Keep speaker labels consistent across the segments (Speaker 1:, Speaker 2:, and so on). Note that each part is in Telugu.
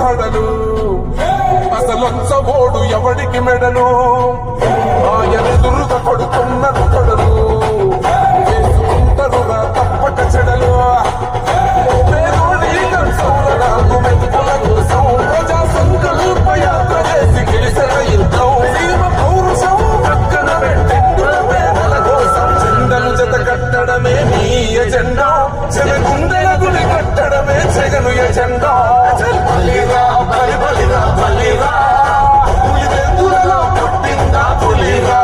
Speaker 1: హడలు అసలొచ్చబోడు ఎవడికి మెడలు ఆయనెదురుగా కొడుతున్నారు కొడలు వేసుకుంటారుగా తప్పక చెడలు కట్టడమే మీ ఎజెండా జనగుండెల గుడి కట్టడమే జగను ఎజెండా బలిరా బలిరా బలిరా పులివెందులలో పుట్టిందా పులిరా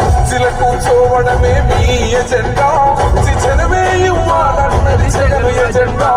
Speaker 1: కుర్చీల కూర్చోవడమే మీ ఎజెండా జనమే ఇవ్వాలన్నది జగను ఎజెండా